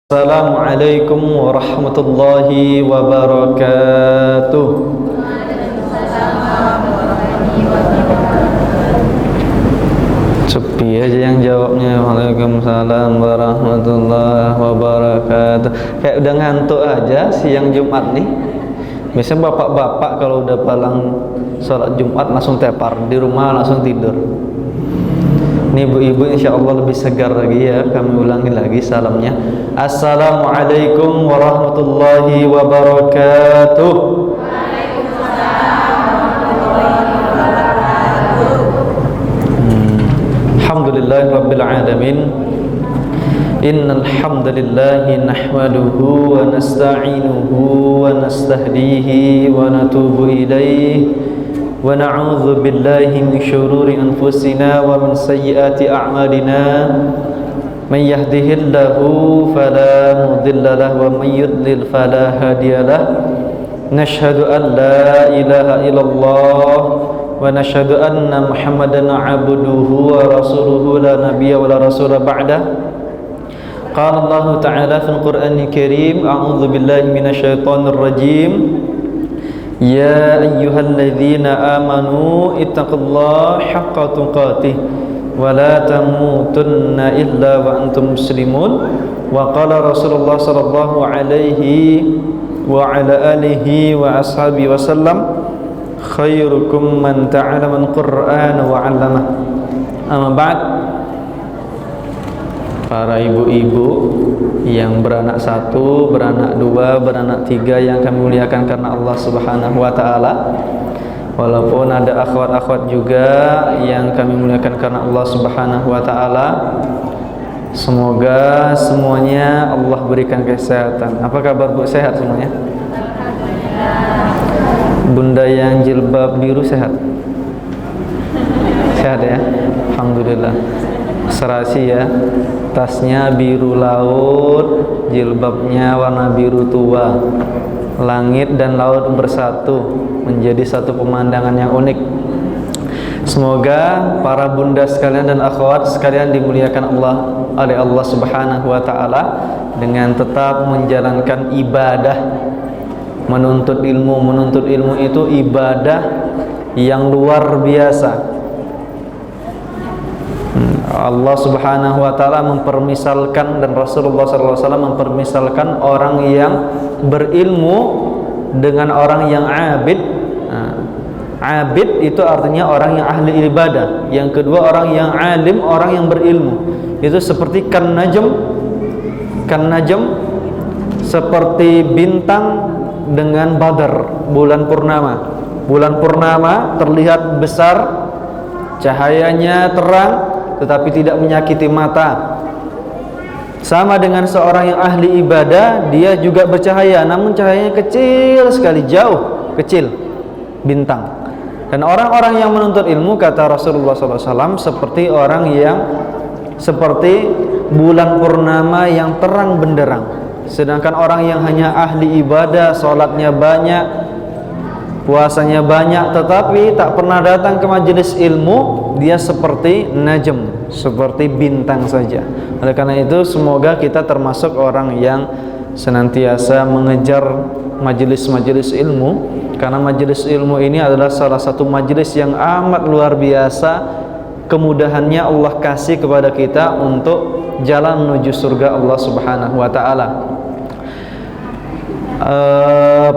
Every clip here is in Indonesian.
Assalamualaikum warahmatullahi wabarakatuh. Sepi aja yang jawabnya. Waalaikumsalam warahmatullahi wabarakatuh. Kayak udah ngantuk aja siang Jumat nih. Biasanya bapak-bapak kalau udah pulang sholat Jumat langsung tepar, di rumah langsung tidur. Ini ibu-ibu insya Allah lebih segar lagi ya. Kami ulangi lagi salamnya. Assalamualaikum warahmatullahi wabarakatuh. Alhamdulillahi rabbil alamin. Innal hamdalillahi nahmaduhu wa nasta'inuhu wa nastahdihi wa natubu ilaihi wa na'udzu billahi min syururi anfusina wa min sayyiati a'malina. Man yahdihillahu fala mudilla lahu wa man yudlil fala hadiyalah. Nashhadu an la ilaha illallah wa nashhadu anna Muhammadan 'abduhu wa rasuluhu la nabiyya wa la rasula ba'da. Qala Allah ta'ala fil Qur'anil Karim, a'udzu billahi minasy syaithanir rajim. Ya ayyuhalladzina amanu ittaqullaha haqqa tuqatih wa la tamutunna illa wa antum muslimun. Wa qala Rasulullah sallallahu alaihi wa ala alihi wa ashabihi wasallam, khairukum man ta'allama al-Qur'ana wa 'allamah. Amma ba'd. Para ibu-ibu yang beranak satu, beranak dua, beranak tiga yang kami muliakan karena Allah Subhanahu wa ta'ala. Walaupun ada akhwat-akhwat juga yang kami muliakan karena Allah Subhanahu wa ta'ala. Semoga semuanya Allah berikan kesehatan. Apa kabar Bu? Sehat semuanya? Bunda yang jilbab biru sehat? Sehat ya? Alhamdulillah. Serasi ya. Tasnya biru laut, jilbabnya warna biru tua. Langit dan laut bersatu menjadi satu pemandangan yang unik. Semoga para bunda sekalian dan akhwat sekalian dimuliakan Allah oleh Allah Subhanahu wa ta'ala dengan tetap menjalankan ibadah. Menuntut ilmu itu ibadah yang luar biasa. Allah Subhanahu wa ta'ala mempermisalkan dan Rasulullah SAW mempermisalkan orang yang berilmu dengan orang yang abid. Abid itu artinya orang yang ahli ibadah. Yang kedua orang yang alim, orang yang berilmu. Itu seperti kan najm, seperti bintang dengan badar, bulan purnama. Bulan purnama terlihat besar, cahayanya terang, tetapi tidak menyakiti mata. Sama dengan seorang yang ahli ibadah, dia juga bercahaya, namun cahayanya kecil sekali, jauh kecil, bintang. Dan orang-orang yang menuntut ilmu, kata Rasulullah SAW, seperti orang yang seperti bulan purnama yang terang benderang. Sedangkan orang yang hanya ahli ibadah, sholatnya banyak, puasanya banyak, tetapi tak pernah datang ke majelis ilmu, dia seperti najm, seperti bintang saja. Oleh karena itu semoga kita termasuk orang yang senantiasa mengejar majelis-majelis ilmu, karena majelis ilmu ini adalah salah satu majelis yang amat luar biasa. Kemudahannya Allah kasih kepada kita untuk jalan menuju surga Allah Subhanahu wa ta'ala.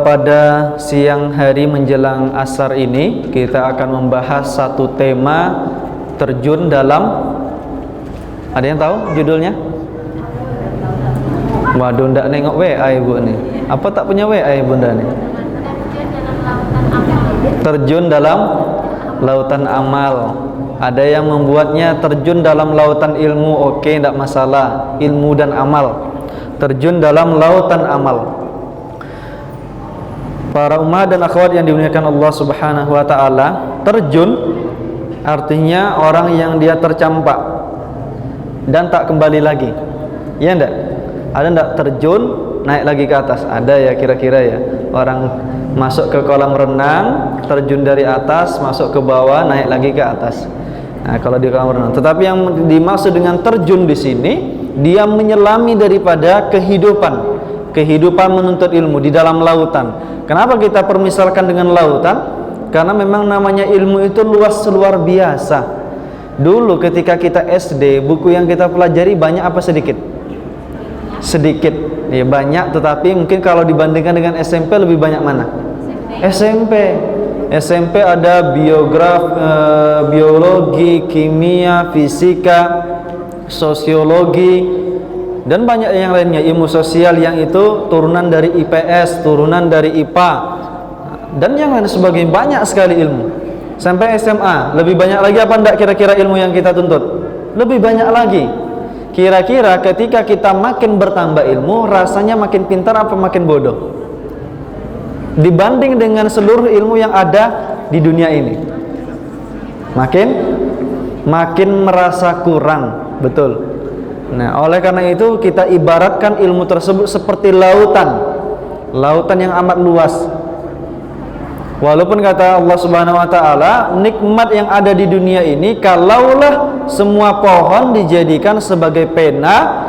Pada siang hari menjelang asar ini kita akan membahas satu tema terjun dalam, ada yang tahu judulnya? Waduh, ndak nengok WA ibu nih. Apa tak punya WA bunda nih? Terjun dalam lautan amal. Ada yang membuatnya terjun dalam lautan ilmu. Oke, ndak masalah, ilmu dan amal. Terjun dalam lautan amal. Para umat dan akhwat yang dimuliakan Allah Subhanahu wa ta'ala, terjun artinya orang yang dia tercampak dan tak kembali lagi. Ya enggak? Ada enggak terjun naik lagi ke atas? Ada ya kira-kira ya. Orang masuk ke kolam renang, terjun dari atas, masuk ke bawah, naik lagi ke atas. Nah, kalau di kolam renang. Tetapi yang dimaksud dengan terjun di sini dia menyelami daripada kehidupan menuntut ilmu di dalam lautan. Kenapa kita permisalkan dengan lautan? Karena memang namanya ilmu itu luas luar biasa. Dulu ketika kita SD, buku yang kita pelajari banyak apa sedikit? Sedikit, ya banyak, tetapi mungkin kalau dibandingkan dengan SMP lebih banyak mana? SMP ada biologi, kimia, fisika, sosiologi, dan banyak yang lainnya, ilmu sosial yang itu turunan dari IPS, turunan dari IPA, dan yang lain sebagainya. Banyak sekali ilmu. Sampai SMA lebih banyak lagi apa enggak kira-kira ilmu yang kita tuntut? Lebih banyak lagi. Kira-kira ketika kita makin bertambah ilmu, rasanya makin pintar apa makin bodoh? Dibanding dengan seluruh ilmu yang ada di dunia ini, makin merasa kurang, betul. Nah, oleh karena itu kita ibaratkan ilmu tersebut seperti lautan yang amat luas. Walaupun kata Allah Subhanahu wa taala, nikmat yang ada di dunia ini kalaulah semua pohon dijadikan sebagai pena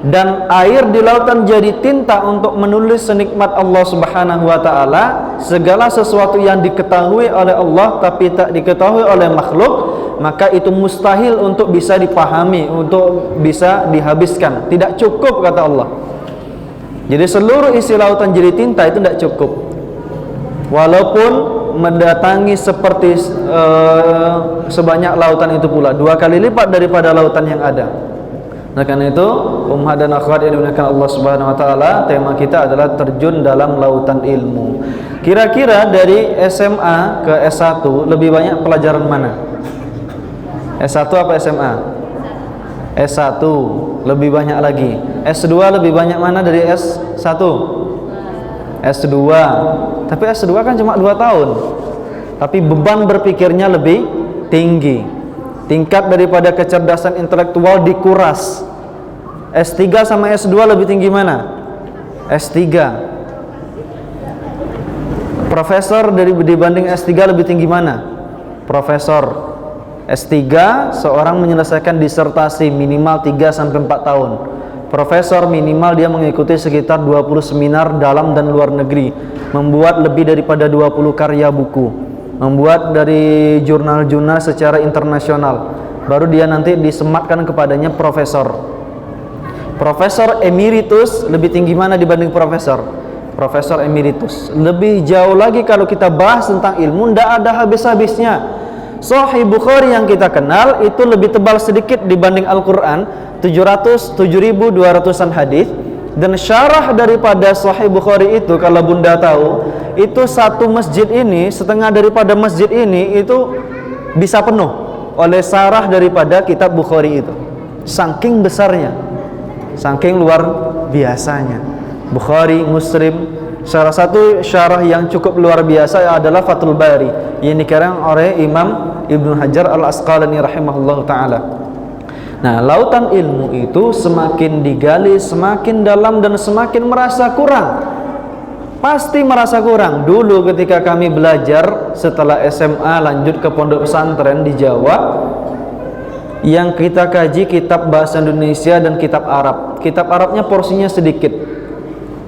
dan air di lautan jadi tinta untuk menulis senikmat Allah Subhanahu wa taala, segala sesuatu yang diketahui oleh Allah tapi tak diketahui oleh makhluk, maka itu mustahil untuk bisa dipahami, untuk bisa dihabiskan. Tidak cukup kata Allah. Jadi seluruh isi lautan jadi tinta itu tidak cukup. Walaupun mendatangi seperti sebanyak lautan itu pula, 2 kali lipat daripada lautan yang ada. Nah, karena itu ummahat dan akhwat yang dimuliakan Allah Subhanahu wa taala, tema kita adalah terjun dalam lautan ilmu. Kira-kira dari SMA ke S1 lebih banyak pelajaran mana? S1 apa SMA? S1 lebih banyak lagi. S2 lebih banyak mana dari S1? S2. Tapi S2 kan cuma 2 tahun. Tapi beban berpikirnya lebih tinggi. Tingkat daripada kecerdasan intelektual dikuras. S3 sama S2 lebih tinggi mana? S3. Profesor dibanding S3 lebih tinggi mana? Profesor. S3 seorang menyelesaikan disertasi minimal 3 sampai 4 tahun. Profesor minimal dia mengikuti sekitar 20 seminar dalam dan luar negeri, membuat lebih daripada 20 karya buku, membuat dari jurnal-jurnal secara internasional, baru dia nanti disematkan kepadanya profesor. Profesor emeritus lebih tinggi mana dibanding profesor? Profesor emeritus. Lebih jauh lagi kalau kita bahas tentang ilmu, tidak ada habis-habisnya. Sahih Bukhari yang kita kenal itu lebih tebal sedikit dibanding Al-Quran, 7.200-an hadis. Dan syarah daripada Sahih Bukhari itu, kalau bunda tahu, itu satu masjid ini, setengah daripada masjid ini itu bisa penuh oleh syarah daripada kitab Bukhari itu. Saking besarnya, saking luar biasanya. Bukhari, Muslim. Salah satu syarah yang cukup luar biasa adalah Fathul Bari yang dikarang oleh Imam Ibnu Hajar Al-Asqalani rahimahullah ta'ala. Nah, lautan ilmu itu semakin digali, semakin dalam dan semakin merasa kurang. Pasti merasa kurang. Dulu ketika kami belajar setelah SMA lanjut ke pondok pesantren di Jawa, yang kita kaji kitab bahasa Indonesia dan kitab Arab. Kitab Arabnya porsinya sedikit.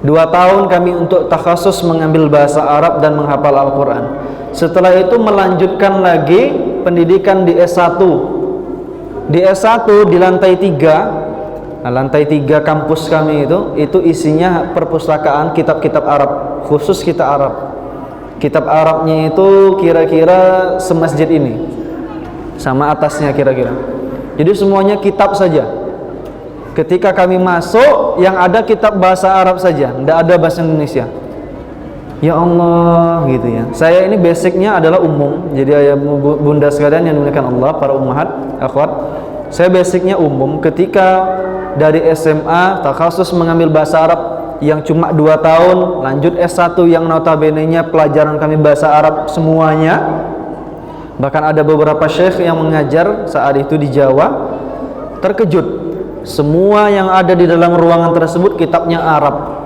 2 tahun kami untuk takhasus mengambil bahasa Arab dan menghafal Al-Quran. Setelah itu melanjutkan lagi pendidikan di S1. Di S1 di lantai 3, nah, lantai 3 kampus kami itu isinya perpustakaan kitab-kitab Arab, khusus kitab Arab. Kitab Arabnya itu kira-kira semasjid ini, sama atasnya kira-kira. Jadi semuanya kitab saja. Ketika kami masuk, yang ada kitab bahasa Arab saja, tidak ada bahasa Indonesia. Ya Allah, gitu ya. Saya ini basicnya adalah umum. Jadi ayah bunda sekalian yang dimuliakan Allah, para ummahat, akhwat, saya basicnya umum. Ketika dari SMA takhasus mengambil bahasa Arab yang cuma 2 tahun, lanjut S1 yang notabene-nya pelajaran kami bahasa Arab semuanya. Bahkan ada beberapa syekh yang mengajar saat itu di Jawa, terkejut. Semua yang ada di dalam ruangan tersebut kitabnya Arab.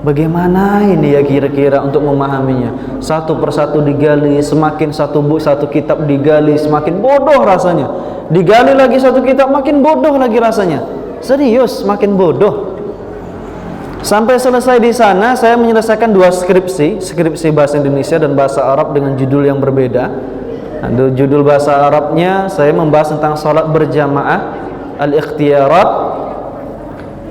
Bagaimana ini ya kira-kira untuk memahaminya? Satu persatu digali, semakin satu kitab digali, semakin bodoh rasanya. Digali lagi satu kitab, makin bodoh lagi rasanya. Serius, makin bodoh. Sampai selesai di sana, saya menyelesaikan 2 skripsi bahasa Indonesia dan bahasa Arab dengan judul yang berbeda. Nah, judul bahasa Arabnya saya membahas tentang salat berjamaah, al-ikhtiyarat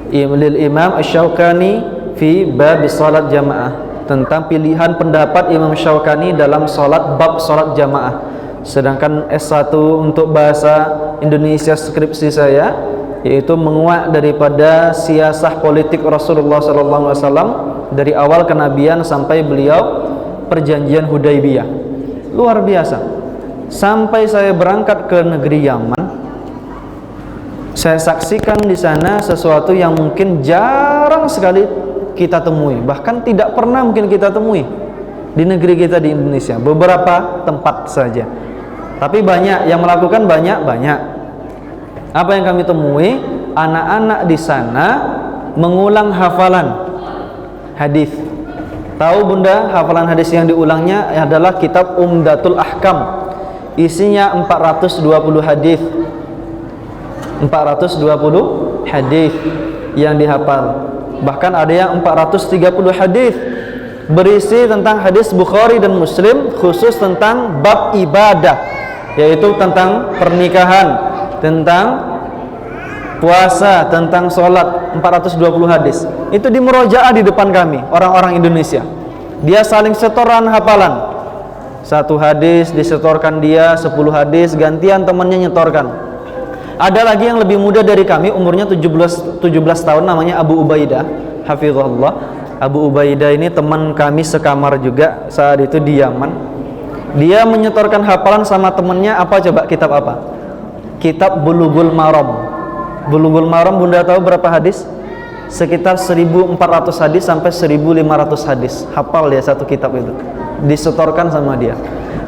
lil Imam Asy-Syaukani fi bab salat jamaah, tentang pilihan pendapat Imam Syaukani dalam bab salat jamaah. Sedangkan S1 untuk bahasa Indonesia skripsi saya yaitu menguak daripada siasah politik Rasulullah SAW dari awal kenabian sampai beliau perjanjian Hudaibiyah. Luar biasa. Sampai saya berangkat ke negeri Yaman, saya saksikan di sana sesuatu yang mungkin jarang sekali kita temui, bahkan tidak pernah mungkin kita temui di negeri kita di Indonesia. Beberapa tempat saja, tapi banyak yang melakukan, banyak. Apa yang kami temui? Anak-anak di sana mengulang hafalan hadis. Tahu bunda, hafalan hadis yang diulangnya adalah kitab Umdatul Ahkam. Isinya 420 hadis. 420 hadis yang dihafal. Bahkan ada yang 430 hadis berisi tentang hadis Bukhari dan Muslim, khusus tentang bab ibadah, yaitu tentang pernikahan, tentang puasa, tentang sholat. 420 hadis itu dimurojaah di depan kami, orang-orang Indonesia. Dia saling setoran hafalan. 1 hadis disetorkan dia, 10 hadis gantian temannya nyetorkan. Ada lagi yang lebih muda dari kami, umurnya 17 tahun, namanya Abu Ubaidah, hafizahullah. Abu Ubaidah ini teman kami sekamar juga saat itu di Yaman. Dia menyetorkan hafalan sama temannya apa coba? Kitab apa? Kitab Bulughul Maram. Bulughul Maram bunda tahu berapa hadis? Sekitar 1400 hadis sampai 1500 hadis. Hafal dia satu kitab itu, disetorkan sama dia.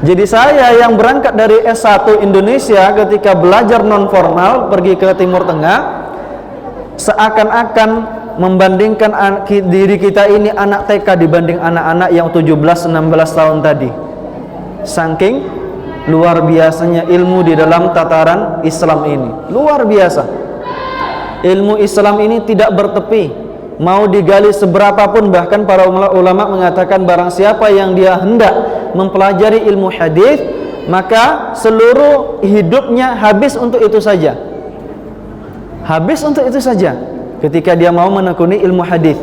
Jadi saya yang berangkat dari S1 Indonesia ketika belajar non formal pergi ke Timur Tengah, seakan-akan membandingkan diri kita ini anak TK dibanding anak-anak yang 17-16 tahun tadi. Saking luar biasanya ilmu di dalam tataran Islam ini. Luar biasa. Ilmu Islam ini tidak bertepi, mau digali seberapapun. Bahkan para ulama mengatakan barang siapa yang dia hendak mempelajari ilmu hadis, maka seluruh hidupnya habis untuk itu saja. Habis untuk itu saja ketika dia mau menekuni ilmu hadis.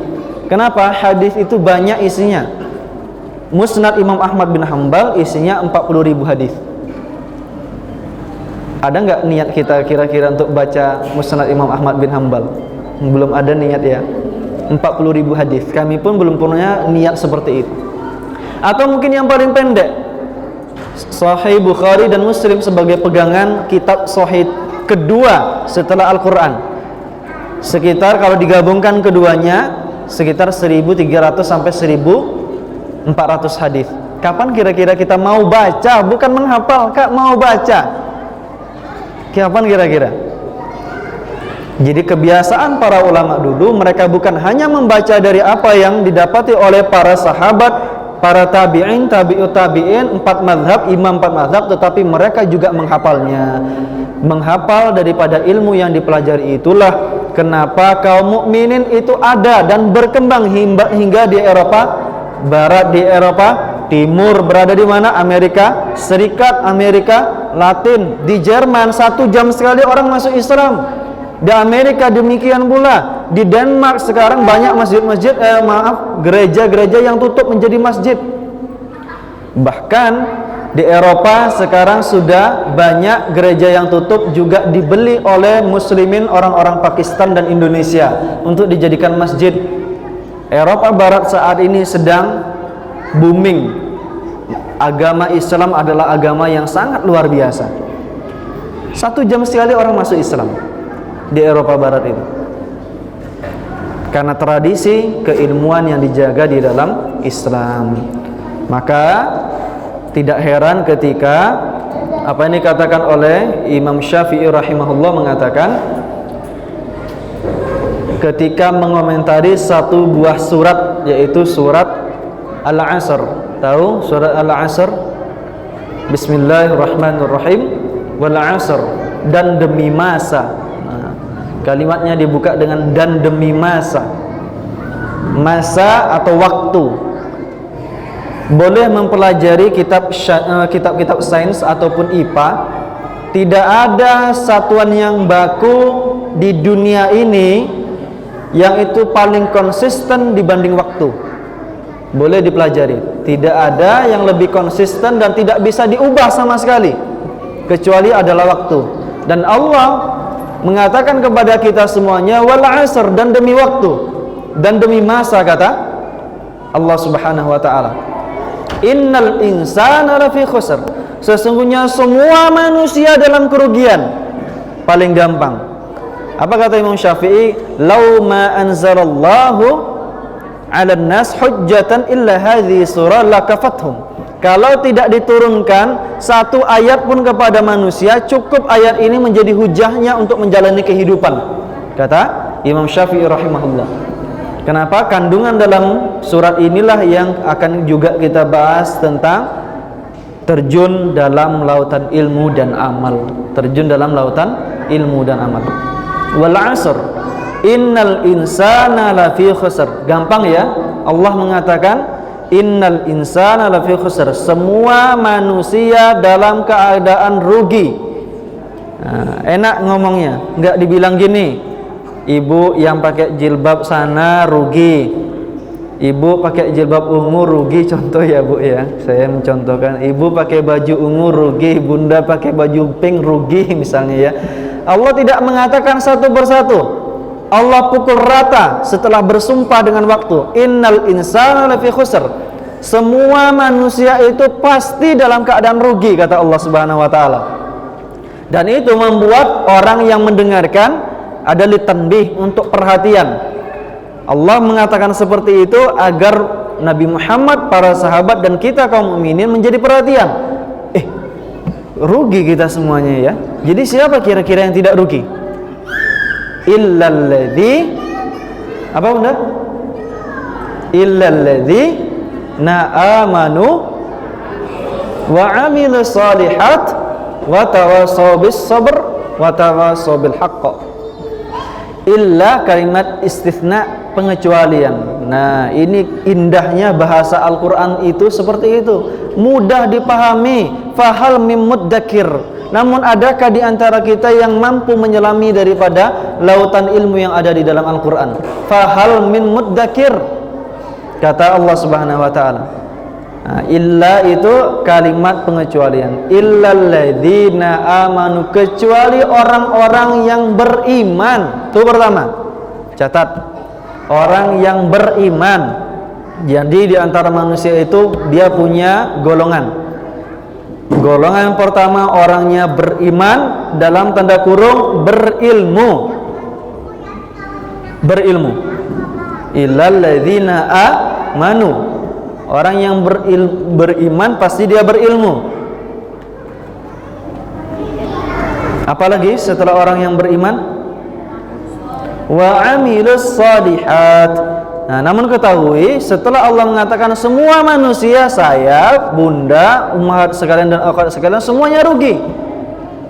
Kenapa? Hadis itu banyak isinya. Musnad Imam Ahmad bin Hanbal isinya 40.000 hadis. Ada nggak niat kita kira-kira untuk baca Musnad Imam Ahmad bin Hanbal? Belum ada niat ya. 40.000 hadis. Kami pun belum punya niat seperti itu. Atau mungkin yang paling pendek, Sahih Bukhari dan Muslim sebagai pegangan kitab sahih kedua setelah Al-Quran. Sekitar kalau digabungkan keduanya sekitar 1.300 sampai 1.400 hadis. Kapan kira-kira kita mau baca? Bukan menghafal, Kak, mau baca. Kapan kira-kira? Jadi kebiasaan para ulama dulu, mereka bukan hanya membaca dari apa yang didapati oleh para sahabat, para tabi'in, tabi'ut tabi'in, 4 mazhab, imam 4 mazhab, tetapi mereka juga menghafalnya. Menghafal daripada ilmu yang dipelajari itulah kenapa kaum mukminin itu ada dan berkembang hingga di Eropa Barat, di Eropa Timur, berada di mana? Amerika Serikat, Amerika Latin, di Jerman 1 jam sekali orang masuk Islam. Di Amerika demikian pula. Di Denmark sekarang banyak masjid-masjid, gereja-gereja yang tutup menjadi masjid. Bahkan di Eropa sekarang sudah banyak gereja yang tutup juga dibeli oleh muslimin orang-orang Pakistan dan Indonesia untuk dijadikan masjid. Eropa Barat saat ini sedang booming. Agama Islam adalah agama yang sangat luar biasa. 1 jam sekali orang masuk Islam di Eropa Barat itu, karena tradisi keilmuan yang dijaga di dalam Islam. Maka tidak heran ketika apa yang dikatakan oleh Imam Syafi'i rahimahullah mengatakan ketika mengomentari satu buah surat, yaitu surat Al-Asr. Tahu surat Al-Asr? Bismillahirrahmanirrahim. Wal 'asr, dan demi masa. Kalimatnya dibuka dengan dan demi masa. Masa atau waktu. Boleh mempelajari kitab-kitab sains ataupun IPA. Tidak ada satuan yang baku di dunia ini yang itu paling konsisten dibanding waktu. Boleh dipelajari. Tidak ada yang lebih konsisten dan tidak bisa diubah sama sekali kecuali adalah waktu. Dan Allah mengatakan kepada kita semuanya wal asr, dan demi waktu dan demi masa, kata Allah Subhanahu wa taala. Innal insana lafi khusr. Sesungguhnya semua manusia dalam kerugian. Paling gampang. Apa kata Imam Syafi'i? Lau ma anzalallahu 'alan nas hujjatan illa hadhihi surah lakafathum. Kalau tidak diturunkan satu ayat pun kepada manusia, cukup ayat ini menjadi hujahnya untuk menjalani kehidupan, kata Imam Syafi'i rahimahullah. Kenapa? Kandungan dalam surat inilah yang akan juga kita bahas tentang terjun dalam lautan ilmu dan amal. Terjun dalam lautan ilmu dan amal. Wal 'asr innal insana lafi khusr. Gampang ya, Allah mengatakan innal insana lafi khusr. Semua manusia dalam keadaan rugi. Nah, enak ngomongnya, enggak dibilang gini, ibu yang pakai jilbab sana rugi, ibu pakai jilbab ungu rugi, contoh ya Bu ya, saya mencontohkan. Ibu pakai baju ungu rugi, bunda pakai baju pink rugi misalnya ya. Allah tidak mengatakan satu persatu. Allah pukul rata setelah bersumpah dengan waktu. Innal insana lafi khusr. Semua manusia itu pasti dalam keadaan rugi, kata Allah Subhanahu wa taala. Dan itu membuat orang yang mendengarkan ada litanbih, untuk perhatian. Allah mengatakan seperti itu agar Nabi Muhammad, para sahabat dan kita kaum mukminin menjadi perhatian. Rugi kita semuanya ya. Jadi siapa kira-kira yang tidak rugi? Illalladzi, apa Bunda? Illalladzi na'amanu wa 'amilus shalihat wa tawasaw bis sabr wa tawasaw bil haqq. Illa, kalimat istitsna, pengecualian. Nah, ini indahnya bahasa Al-Qur'an itu seperti itu, mudah dipahami. Fahal mim muddakir. Namun adakah di antara kita yang mampu menyelami daripada lautan ilmu yang ada di dalam Al-Qur'an? Fahal min muddakir, kata Allah Subhanahu wa taala. Nah, illa itu kalimat pengecualian. Illalladzina amanu, kecuali orang-orang yang beriman. Itu pertama. Catat. Orang yang beriman. Jadi di antara manusia itu dia punya golongan. Golongan yang pertama, orangnya beriman, dalam tanda kurung berilmu. Berilmu. Illalladzina amanu. Orang yang beriman pasti dia berilmu. Apalagi setelah orang yang beriman? Wa amilus shalihat. Nah, namun ketahui setelah Allah mengatakan semua manusia, saya, bunda, ummahat sekalian dan akhwat sekalian, semuanya rugi.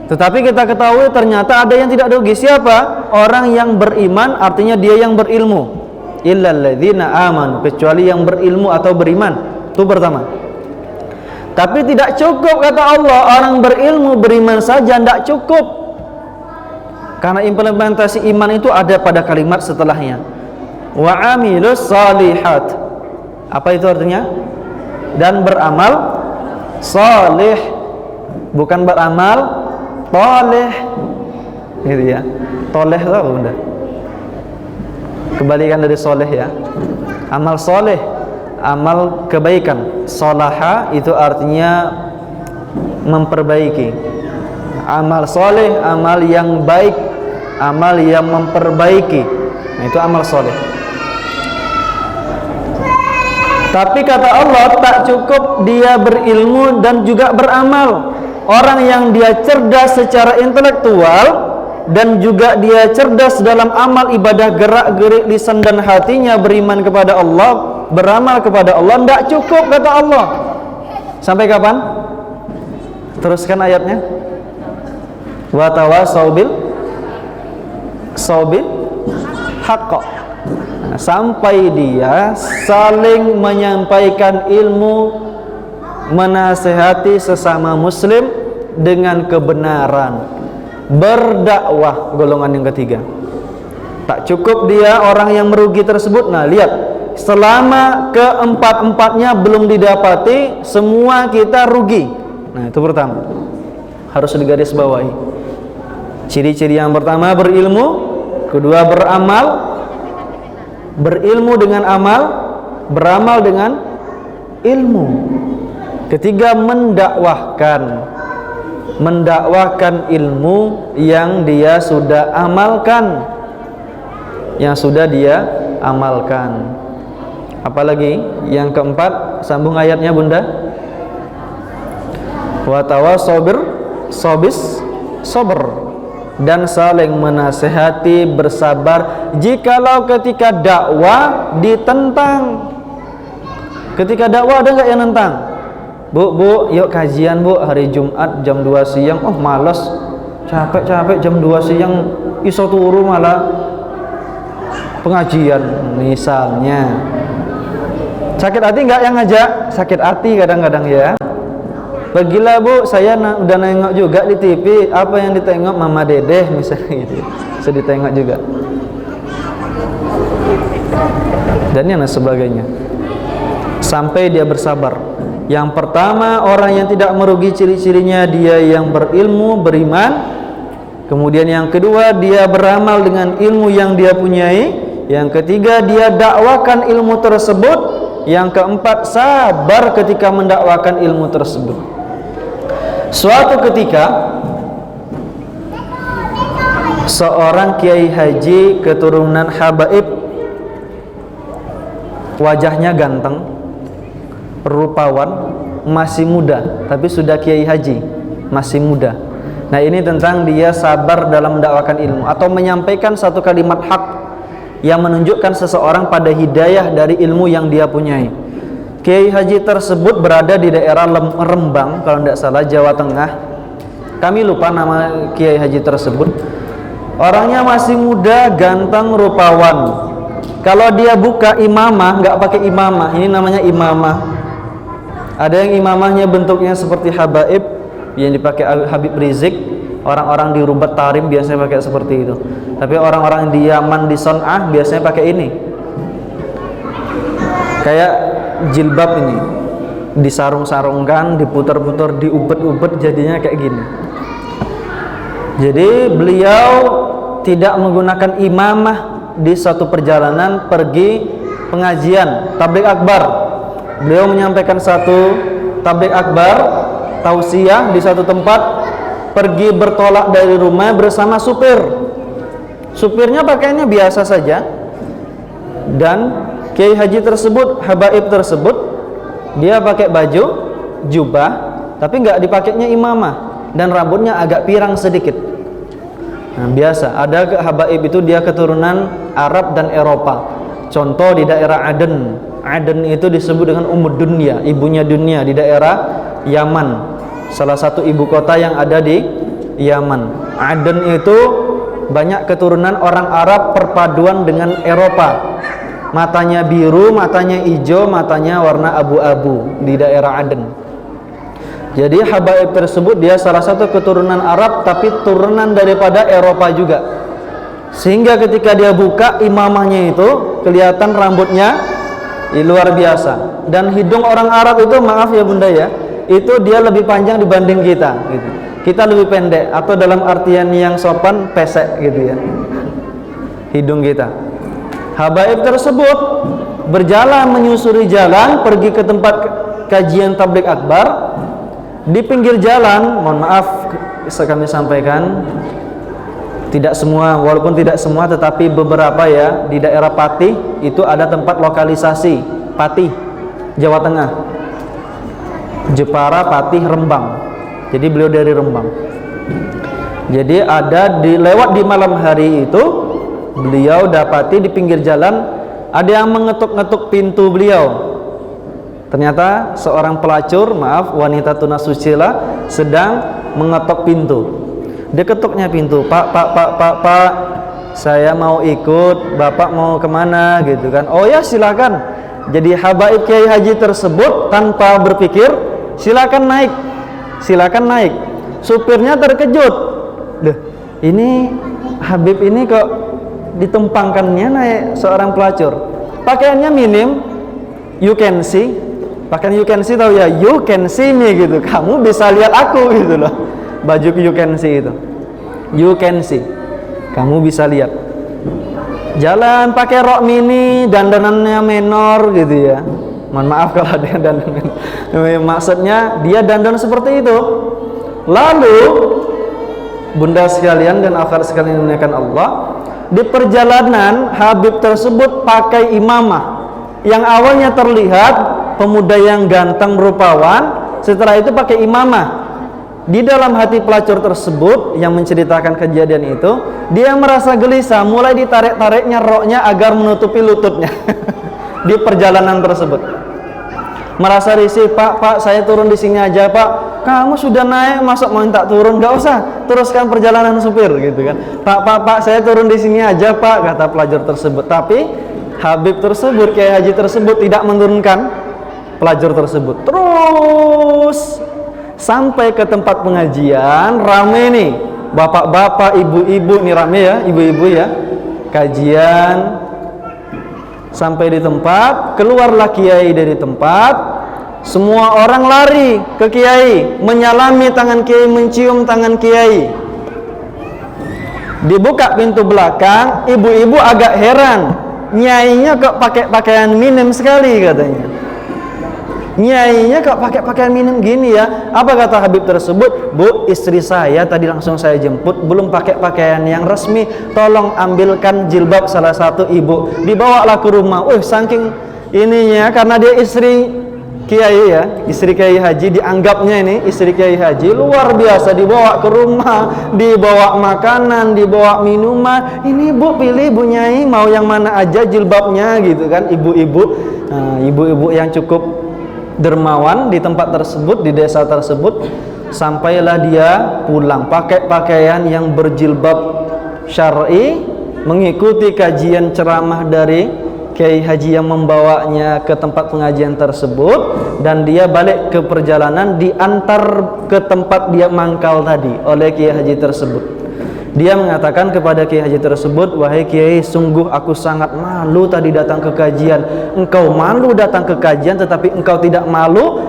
Tetapi kita ketahui ternyata ada yang tidak rugi. Siapa? Orang yang beriman, artinya dia yang berilmu. Illalladzina amanu, kecuali yang berilmu atau beriman. Itu pertama. Tapi tidak cukup, kata Allah, orang berilmu beriman saja tidak cukup. Karena implementasi iman itu ada pada kalimat setelahnya. Wa amilus shalihat. Apa itu artinya? Dan beramal salih, bukan beramal toleh, gitu ya. Toleh itu apa Bunda? Kebalikan dari soleh ya. Amal soleh, amal kebaikan. Solaha itu artinya memperbaiki. Amal soleh, amal yang baik, amal yang memperbaiki. Nah, itu amal soleh. Tapi kata Allah, tak cukup dia berilmu dan juga beramal. Orang yang dia cerdas secara intelektual dan juga dia cerdas dalam amal ibadah, gerak-gerik lisan dan hatinya, beriman kepada Allah, beramal kepada Allah, tidak cukup, kata Allah. Sampai kapan? Teruskan ayatnya. Wa tawasaw bil sobin haqqa. Nah, sampai dia saling menyampaikan ilmu, menasehati sesama muslim dengan kebenaran, berdakwah. Golongan yang ketiga, tak cukup dia orang yang merugi tersebut. Nah lihat, selama keempat-empatnya belum didapati, semua kita rugi. Nah itu pertama, harus digarisbawahi. Ciri-ciri yang pertama berilmu, kedua beramal, berilmu dengan amal, beramal dengan ilmu, ketiga mendakwahkan ilmu yang dia sudah amalkan, Apalagi yang keempat, sambung ayatnya Bunda. Wa tawassaw sobis sabr, dan saling menasehati bersabar jikalau ketika dakwah ditentang. Ketika dakwah ada enggak yang nentang? Bu, yuk kajian Bu, hari Jumat jam 2 siang. Oh malas, capek jam 2 siang, iso turu malah pengajian misalnya. Sakit hati enggak yang ngajak? Sakit hati kadang-kadang ya. Pergilah Bu, saya udah nengok juga di TV, apa yang ditengok Mama Dedeh misalnya gitu. Saya ditengok juga. Dan yang sebagainya. Sampai dia bersabar. Yang pertama, orang yang tidak merugi ciri-cirinya dia yang berilmu, beriman. Kemudian yang kedua, dia beramal dengan ilmu yang dia punyai. Yang ketiga, dia dakwakan ilmu tersebut. Yang keempat, sabar ketika mendakwakan ilmu tersebut. Suatu ketika seorang kiai haji keturunan Habaib, wajahnya ganteng, rupawan, masih muda, tapi sudah kiai haji, masih muda. Nah ini tentang dia sabar dalam mendakwakan ilmu atau menyampaikan satu kalimat hak yang menunjukkan seseorang pada hidayah dari ilmu yang dia punyai. Kiai haji tersebut berada di daerah Rembang, kalau tidak salah, Jawa Tengah. Kami lupa nama kiai haji tersebut. Orangnya masih muda, ganteng, rupawan. Kalau dia buka imamah, nggak pakai imamah, ini namanya imamah. Ada yang imamahnya bentuknya seperti habaib yang dipakai Habib Rizik. Orang-orang di Rubat Tarim biasanya pakai seperti itu. Tapi orang-orang di Yaman, di Son'ah biasanya pakai ini. Kayak jilbab ini, disarung-sarungkan, diputar-putar, diubet-ubet, jadinya kayak gini. Jadi beliau tidak menggunakan imamah di satu perjalanan pergi pengajian tabligh akbar. Beliau menyampaikan satu tabligh akbar, tausiah di satu tempat, pergi bertolak dari rumah bersama supir. Supirnya pakaiannya biasa saja. Dan kiai haji tersebut, habaib tersebut, dia pakai baju jubah, tapi nggak dipakainya imamah, dan rambutnya agak pirang sedikit. Nah, biasa ada habaib itu dia keturunan Arab dan Eropa. Contoh di daerah Aden. Aden itu disebut dengan Dunya, ibunya dunia, di daerah Yaman. Salah satu ibu kota yang ada di Yaman. Aden itu banyak keturunan orang Arab perpaduan dengan Eropa. Matanya biru, matanya hijau, matanya warna abu-abu di daerah Aden. Jadi habaib tersebut dia salah satu keturunan Arab tapi turunan daripada Eropa juga. Sehingga ketika dia buka imamahnya itu kelihatan rambutnya luar biasa. Dan hidung orang Arab itu, maaf ya Bunda ya, itu dia lebih panjang dibanding kita gitu. Kita lebih pendek, atau dalam artian yang sopan pesek gitu ya, hidung kita. Habaib tersebut berjalan menyusuri jalan pergi ke tempat kajian tabligh akbar. Di pinggir jalan, mohon maaf kami sampaikan, tidak semua, walaupun tidak semua tetapi beberapa ya, di daerah Patih itu ada tempat lokalisasi. Patih, Jawa Tengah, Jepara, Patih, Rembang. Jadi beliau dari Rembang. Jadi ada lewat di malam hari itu, beliau dapati di pinggir jalan ada yang mengetuk-ngetuk pintu beliau. Ternyata seorang pelacur, maaf, wanita tunasusila sedang mengetok pintu. Dia ketuknya pintu, Pak, saya mau ikut, Bapak mau kemana gitu kan. Oh ya silakan. Jadi habaib Kiai Haji tersebut tanpa berpikir, silakan naik, silakan naik. Supirnya terkejut, loh ini Habib ini kok ditempangkannya naik seorang pelacur. Pakaiannya minim, you can see. Pakaian you can see tahu ya, you can see me gitu. Kamu bisa lihat aku gitu loh. Baju you can see itu, you can see. Kamu bisa lihat. Jalan pakai rok mini, dandanannya menor gitu ya. Mohon maaf kalau dia dandan. Maksudnya dia dandan seperti itu. Lalu bunda sekalian dan akhir sekalian dimuliakan Allah, di perjalanan Habib tersebut pakai imamah. Yang awalnya terlihat pemuda yang ganteng rupawan, setelah itu pakai imamah. Di dalam hati pelacur tersebut yang menceritakan kejadian itu, dia merasa gelisah, mulai ditarik-tariknya roknya agar menutupi lututnya di perjalanan tersebut. Merasa risih, Pak, saya turun di sini aja, Pak. Kamu sudah naik, masa mau minta turun? Gak usah, teruskan perjalanan supir, gitu kan. Pak, saya turun di sini aja, Pak, kata pelacur tersebut. Tapi Habib tersebut, Kiai Haji tersebut tidak menurunkan pelacur tersebut. Terus sampai ke tempat pengajian, rame nih, bapak-bapak, ibu-ibu nih rame ya, ibu-ibu ya, kajian. Sampai di tempat, keluarlah Kiai dari tempat, semua orang lari ke Kiai, menyalami tangan Kiai, mencium tangan Kiai. Dibuka pintu belakang, ibu-ibu agak heran, nyainya kok pakai pakaian minim sekali katanya. Nyainya kok pakai pakaian minim gini ya? Apa kata Habib tersebut? Bu, istri saya tadi langsung saya jemput, belum pakai pakaian yang resmi. Tolong ambilkan jilbab salah satu ibu, dibawalah ke rumah. Saking ininya, karena dia istri Kiai ya, istri Kiai Haji, dianggapnya ini istri Kiai Haji, luar biasa. Dibawa ke rumah, dibawa makanan, dibawa minuman. Ini bu, pilih bu Nyai mau yang mana aja jilbabnya gitu kan. Ibu-ibu, ibu-ibu yang cukup dermawan di tempat tersebut, di desa tersebut. Sampailah dia pulang pakai pakaian yang berjilbab syar'i, mengikuti kajian ceramah dari Kiai Haji yang membawanya ke tempat pengajian tersebut, dan dia balik ke perjalanan, diantar ke tempat dia mangkal tadi oleh Kiai Haji tersebut. Dia mengatakan kepada Kiai Haji tersebut, wahai Kiai, sungguh aku sangat malu tadi datang ke kajian. Engkau malu datang ke kajian, tetapi engkau tidak malu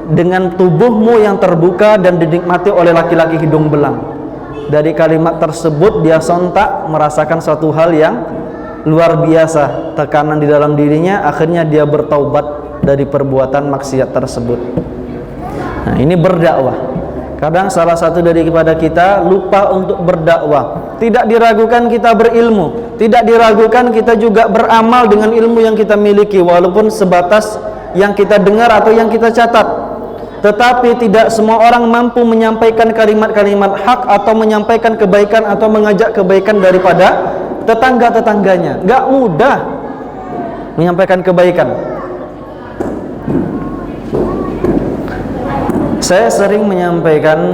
dengan tubuhmu yang terbuka dan dinikmati oleh laki-laki hidung belang. Dari kalimat tersebut dia sontak merasakan suatu hal yang luar biasa, tekanan di dalam dirinya. Akhirnya dia bertaubat dari perbuatan maksiat tersebut. Nah, ini berdakwah. Kadang salah satu daripada kita lupa untuk berdakwah. Tidak diragukan kita berilmu, tidak diragukan kita juga beramal dengan ilmu yang kita miliki, walaupun sebatas yang kita dengar atau yang kita catat. Tetapi tidak semua orang mampu menyampaikan kalimat-kalimat hak atau menyampaikan kebaikan atau mengajak kebaikan daripada tetangga-tetangganya. Gak mudah menyampaikan kebaikan. Saya sering menyampaikan,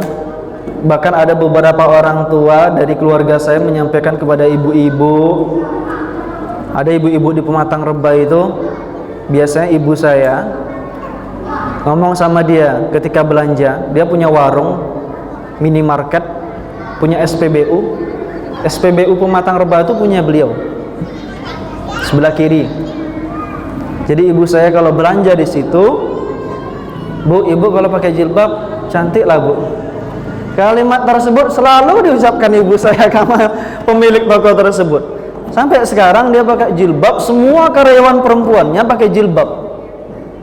bahkan ada beberapa orang tua dari keluarga saya menyampaikan kepada ibu-ibu. Ada ibu-ibu di Pematang Reba itu, biasanya ibu saya ngomong sama dia ketika belanja. Dia punya warung, minimarket, punya SPBU. SPBU Pematang Reba itu punya beliau, sebelah kiri. Jadi ibu saya kalau belanja di situ, Bu, ibu kalau pakai jilbab cantik lah bu. Kalimat tersebut selalu diucapkan ibu saya sama pemilik toko tersebut. Sampai sekarang dia pakai jilbab, semua karyawan perempuannya pakai jilbab.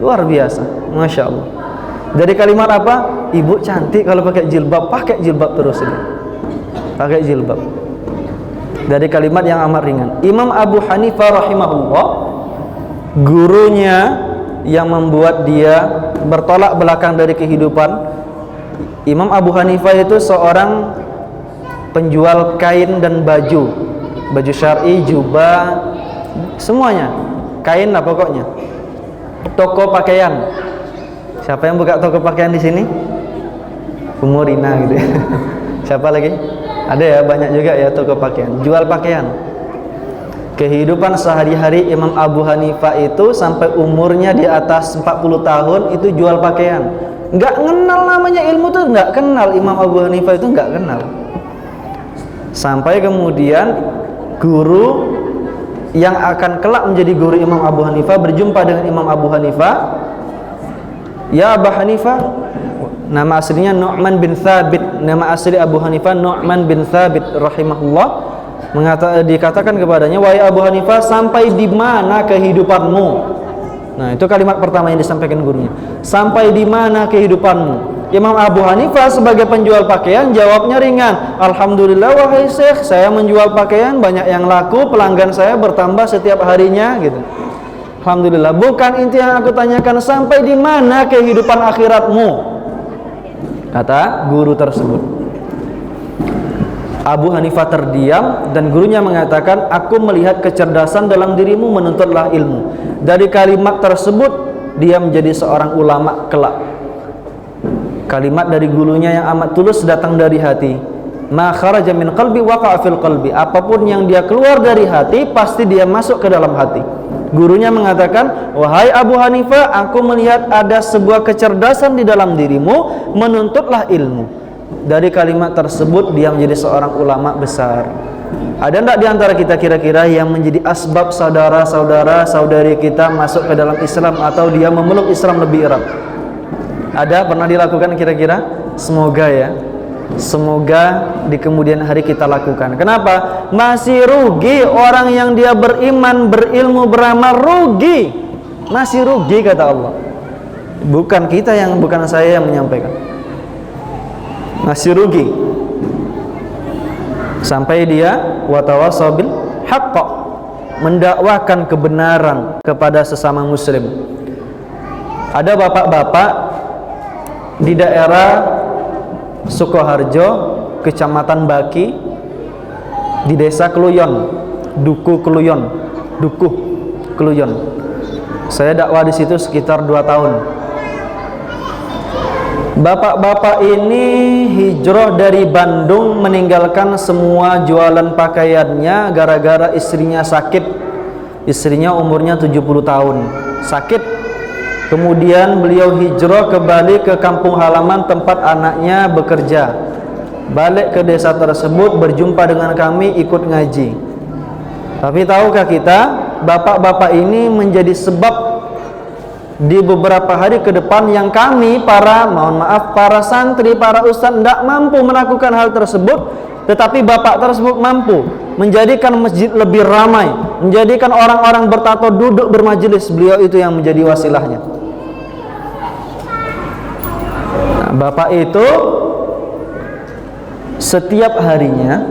Luar biasa, Masya Allah. Dari kalimat apa? Ibu cantik kalau pakai jilbab terus ini. Pakai jilbab. Dari kalimat yang amat ringan. Imam Abu Hanifah rahimahullah, gurunya yang membuat dia bertolak belakang dari kehidupan. Imam Abu Hanifah itu seorang penjual kain dan baju syar'i, jubah, semuanya kain lah pokoknya. Toko pakaian. Siapa yang buka toko pakaian di sini? Umurina gitu ya. Siapa lagi? Ada ya, banyak juga ya toko pakaian, jual pakaian. Kehidupan sehari-hari Imam Abu Hanifah itu sampai umurnya di atas 40 tahun itu jual pakaian. Nggak kenal namanya ilmu tuh, nggak kenal. Imam Abu Hanifah itu nggak kenal. Sampai kemudian guru yang akan kelak menjadi guru Imam Abu Hanifah berjumpa dengan Imam Abu Hanifah. Ya Abu Hanifah, nama aslinya Nu'man bin Thabit. Nama asli Abu Hanifah Nu'man bin Thabit rahimahullah. Dikatakan kepadanya, wahai Abu Hanifah, sampai di mana kehidupanmu? Nah, itu kalimat pertama yang disampaikan gurunya. Sampai di mana kehidupanmu? Imam Abu Hanifah sebagai penjual pakaian jawabnya ringan. Alhamdulillah wahai Syekh, saya menjual pakaian, banyak yang laku, pelanggan saya bertambah setiap harinya gitu. Alhamdulillah. Bukan itu yang aku tanyakan, sampai di mana kehidupan akhiratmu? Kata guru tersebut. Abu Hanifah terdiam dan gurunya mengatakan, aku melihat kecerdasan dalam dirimu, menuntutlah ilmu. Dari kalimat tersebut dia menjadi seorang ulama kelak. Kalimat dari gurunya yang amat tulus datang dari hati. Ma kharaja min qalbi waqa'a fil qalbi. Apapun yang dia keluar dari hati pasti dia masuk ke dalam hati. Gurunya mengatakan, wahai Abu Hanifah, aku melihat ada sebuah kecerdasan di dalam dirimu, menuntutlah ilmu. Dari kalimat tersebut dia menjadi seorang ulama besar. Ada enggak di antara kita kira-kira yang menjadi asbab saudara-saudara saudari kita masuk ke dalam Islam atau dia memeluk Islam lebih erat? Ada pernah dilakukan kira-kira? Semoga ya. Semoga di kemudian hari kita lakukan. Kenapa? Masih rugi orang yang dia beriman, berilmu, beramal, rugi. Masih rugi kata Allah. Bukan kita yang, bukan saya yang menyampaikan. Masih rugi. Sampai dia watawasaw bil haqq, mendakwakan kebenaran kepada sesama muslim. Ada bapak-bapak di daerah Sukoharjo, Kecamatan Baki, di desa Kluyon, Dukuh Kluyon. Saya dakwah di situ sekitar 2 tahun. Bapak-bapak ini hijrah dari Bandung, meninggalkan semua jualan pakaiannya gara-gara istrinya sakit. Istrinya umurnya 70 tahun, sakit. Kemudian beliau hijrah kembali ke kampung halaman tempat anaknya bekerja. Balik ke desa tersebut, berjumpa dengan kami, ikut ngaji. Tapi tahukah kita, bapak-bapak ini menjadi sebab di beberapa hari ke depan yang kami para santri, para ustadz tidak mampu melakukan hal tersebut, tetapi bapak tersebut mampu menjadikan masjid lebih ramai, menjadikan orang-orang bertato duduk bermajelis. Beliau itu yang menjadi wasilahnya. Nah, bapak itu setiap harinya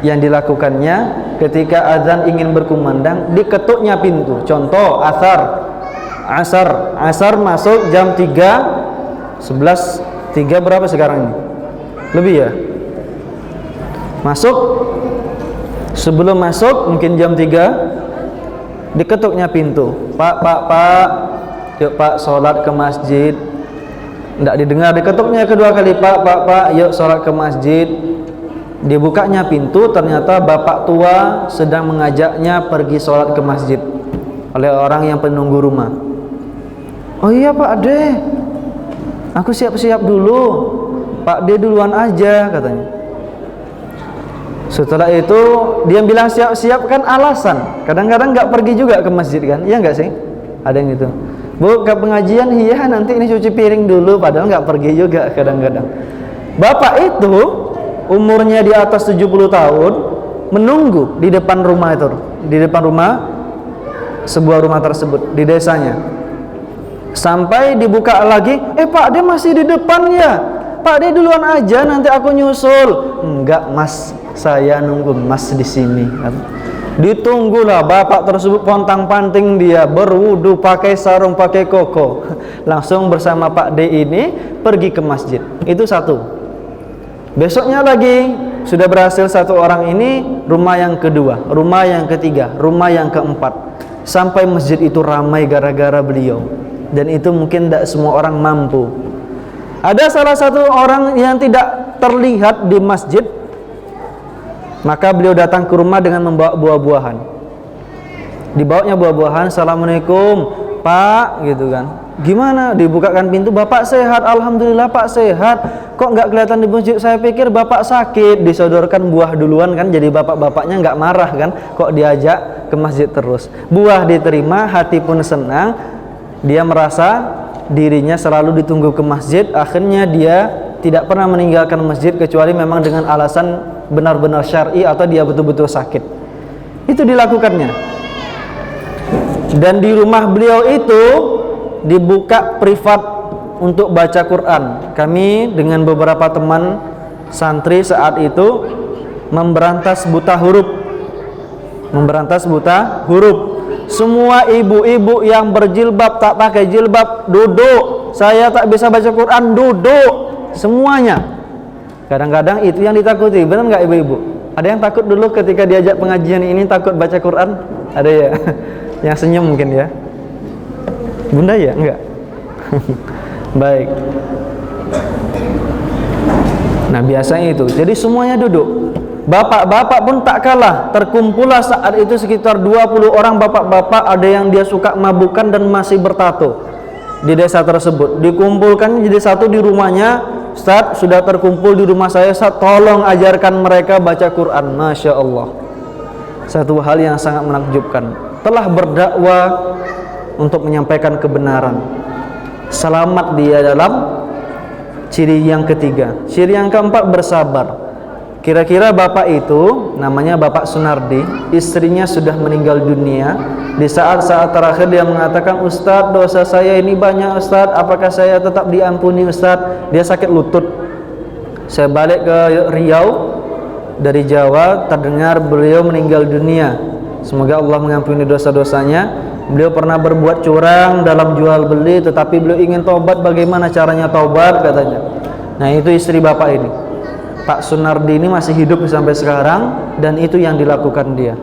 yang dilakukannya ketika azan ingin berkumandang, diketuknya pintu. Contoh asar masuk jam 3 berapa sekarang ini? Lebih ya? Masuk, sebelum masuk mungkin jam 3 diketuknya pintu. Pak, yuk Pak sholat ke masjid. Tidak didengar, diketuknya kedua kali. Pak, yuk sholat ke masjid. Dibukanya pintu, ternyata bapak tua sedang mengajaknya pergi sholat ke masjid oleh orang yang penunggu rumah. Oh iya Pak Ade, aku siap-siap dulu. Pak D duluan aja katanya. Setelah itu dia bilang siap-siap, kan alasan. Kadang-kadang nggak pergi juga ke masjid kan? Iya nggak sih? Ada yang gitu. Bu, ke pengajian, iya nanti ini cuci piring dulu. Padahal nggak pergi juga kadang-kadang. Bapak itu umurnya di atas 70 tahun menunggu di depan rumah itu, di depan rumah sebuah rumah tersebut di desanya. Sampai dibuka lagi, Pak D masih di depan ya. Pak D duluan aja, nanti aku nyusul. Enggak Mas, saya nunggu Mas di sini. Ditunggulah bapak tersebut, pontang-panting dia berwudu, pakai sarung, pakai koko, langsung bersama Pak D ini pergi ke masjid. Itu satu. Besoknya lagi sudah berhasil satu orang ini, rumah yang kedua, rumah yang ketiga, rumah yang keempat, sampai masjid itu ramai gara-gara beliau. Dan itu mungkin tidak semua orang mampu. Ada salah satu orang yang tidak terlihat di masjid, Maka beliau datang ke rumah dengan membawa buah-buahan. Dibawanya buah-buahan, "Assalamualaikum Pak," gitu kan. "Gimana?" Dibukakan pintu, "Bapak sehat." "Alhamdulillah Pak sehat. Kok nggak kelihatan di masjid? Saya pikir Bapak sakit." Disodorkan buah duluan kan, jadi bapak-bapaknya nggak marah kan, kok diajak ke masjid terus. Buah diterima, hati pun senang. Dia merasa dirinya selalu ditunggu ke masjid. Akhirnya dia tidak pernah meninggalkan masjid kecuali memang dengan alasan benar-benar syar'i atau dia betul-betul sakit. Itu dilakukannya. Dan di rumah beliau itu dibuka privat untuk baca Quran. Kami dengan beberapa teman santri saat itu memberantas buta huruf. Semua ibu-ibu yang berjilbab, tak pakai jilbab, duduk. Saya tak bisa baca Quran, duduk. Semuanya. Kadang-kadang itu yang ditakuti. Benar nggak ibu-ibu? Ada yang takut dulu ketika diajak pengajian ini, takut baca Quran? Ada ya? Yang senyum mungkin ya. Bunda ya? Enggak? Baik. Nah biasanya itu. Jadi semuanya duduk. Bapak-bapak pun tak kalah. Terkumpullah saat itu sekitar 20 orang bapak-bapak. Ada yang dia suka mabukan dan masih bertato di desa tersebut. Dikumpulkan jadi satu di rumahnya. "Ustaz, sudah terkumpul di rumah saya, Ustaz, tolong ajarkan mereka baca Quran." Masya Allah. Satu hal yang sangat menakjubkan. Telah berdakwah untuk menyampaikan kebenaran. Selamat dia dalam ciri yang ketiga. Ciri yang keempat, bersabar. Kira-kira bapak itu, namanya Bapak Sunardi, istrinya sudah meninggal dunia. Di saat-saat terakhir dia mengatakan, "Ustadz, dosa saya ini banyak Ustadz, apakah saya tetap diampuni Ustadz?" Dia sakit lutut. Saya balik ke Riau dari Jawa, terdengar beliau meninggal dunia. Semoga Allah mengampuni dosa-dosanya. Beliau pernah berbuat curang dalam jual beli, tetapi beliau ingin taubat. Bagaimana caranya taubat katanya. Nah itu istri bapak ini. Pak Sunardi ini masih hidup sampai sekarang, dan itu yang dilakukan dia.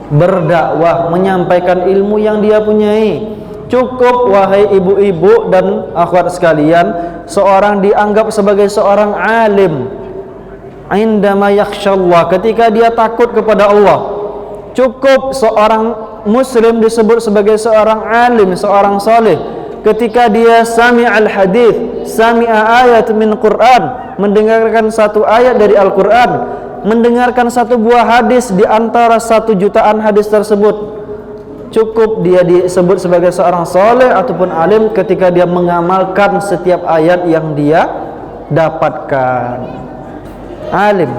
Berdakwah, menyampaikan ilmu yang dia punyai. Cukup wahai ibu-ibu dan akhwat sekalian, seorang dianggap sebagai seorang alim indama yakhshallah, ketika dia takut kepada Allah. Cukup seorang muslim disebut sebagai seorang alim, seorang saleh ketika dia sami'al hadith, sami'a ayat min Quran, mendengarkan satu ayat dari Al-Quran, mendengarkan satu buah hadis di antara 1 jutaan hadis tersebut. Cukup dia disebut sebagai seorang soleh ataupun alim ketika dia mengamalkan setiap ayat yang dia dapatkan. Alim.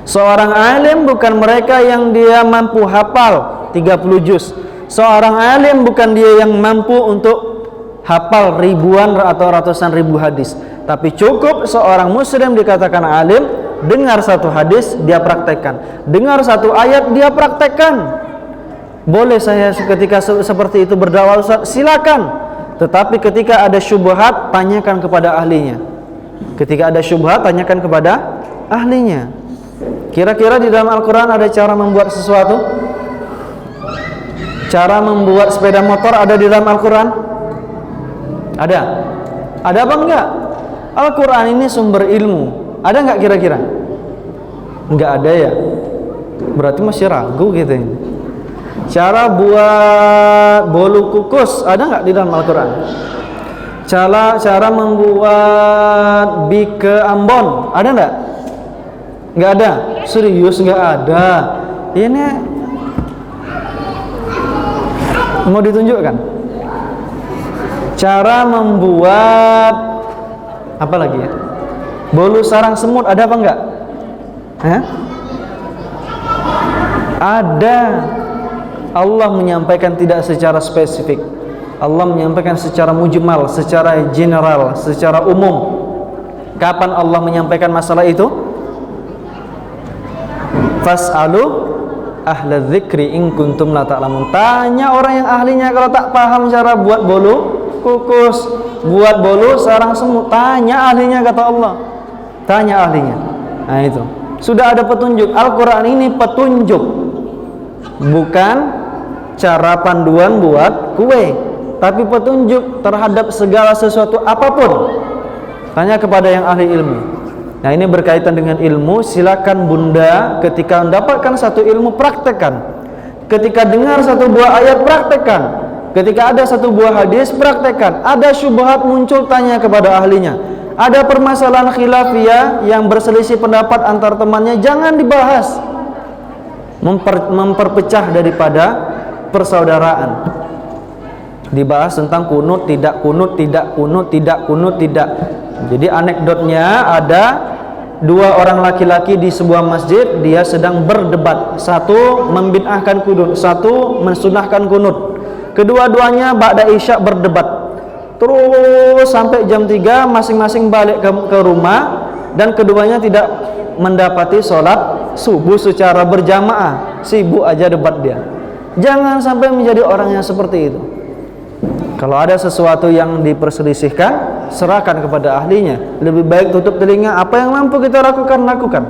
Seorang alim bukan mereka yang dia mampu hafal 30 juz. Seorang alim bukan dia yang mampu untuk hafal ribuan atau ratusan ribu hadis. Tapi cukup seorang muslim dikatakan alim, dengar satu hadis dia praktekkan, dengar satu ayat dia praktekkan. Boleh saya ketika seperti itu berdakwah Ustaz? Silakan. Tetapi ketika ada syubhat, tanyakan kepada ahlinya. Ketika ada syubhat, tanyakan kepada ahlinya. Kira-kira di dalam Al-Quran ada cara membuat sesuatu? Cara membuat sepeda motor ada di dalam Al-Quran? Ada? Ada apa enggak? Al-Quran ini sumber ilmu. Ada enggak kira-kira? Enggak ada ya? Berarti masih ragu gitu ini. Cara buat bolu kukus ada enggak di dalam Al-Quran? Cara membuat bike Ambon ada enggak? Enggak ada? Serius enggak ada? Ini mau ditunjukkan? Cara membuat apa lagi ya? Bolu sarang semut ada apa enggak? Ada. Allah menyampaikan tidak secara spesifik. Allah menyampaikan secara mujmal, secara general, secara umum. Kapan Allah menyampaikan masalah itu? Fas'alu ahla dzikri in kuntum la ta'lamun. Tanya orang yang ahlinya kalau tak paham cara buat bolu kukus, buat bolu sarang semut, tanya ahlinya kata Allah. Tanya ahlinya. Nah itu. Sudah ada petunjuk. Al-Quran ini petunjuk, bukan cara panduan buat kue, tapi petunjuk terhadap segala sesuatu apapun. Tanya kepada yang ahli ilmu. Nah, ini berkaitan dengan ilmu. Silakan bunda ketika mendapatkan satu ilmu praktekkan. Ketika dengar satu buah ayat praktekkan. Ketika ada satu buah hadis praktekkan. Ada syubhat muncul, tanya kepada ahlinya. Ada permasalahan khilafiyah yang berselisih pendapat antar temannya, jangan dibahas. Memperpecah daripada persaudaraan. Dibahas tentang kunut, tidak kunut, tidak kunut, tidak kunut, tidak. Jadi anekdotnya ada dua orang laki-laki di sebuah masjid, dia sedang berdebat. Satu membid'ahkan kunut, satu mensunahkan kunut. Kedua-duanya ba'da isya berdebat. Terus sampai jam 3 masing-masing balik ke rumah, dan keduanya tidak mendapati sholat subuh secara berjamaah. Sibuk aja debat dia. Jangan sampai menjadi orang yang seperti itu. Kalau ada sesuatu yang diperselisihkan, serahkan kepada ahlinya. Lebih baik tutup telinga. Apa yang mampu kita lakukan, lakukan.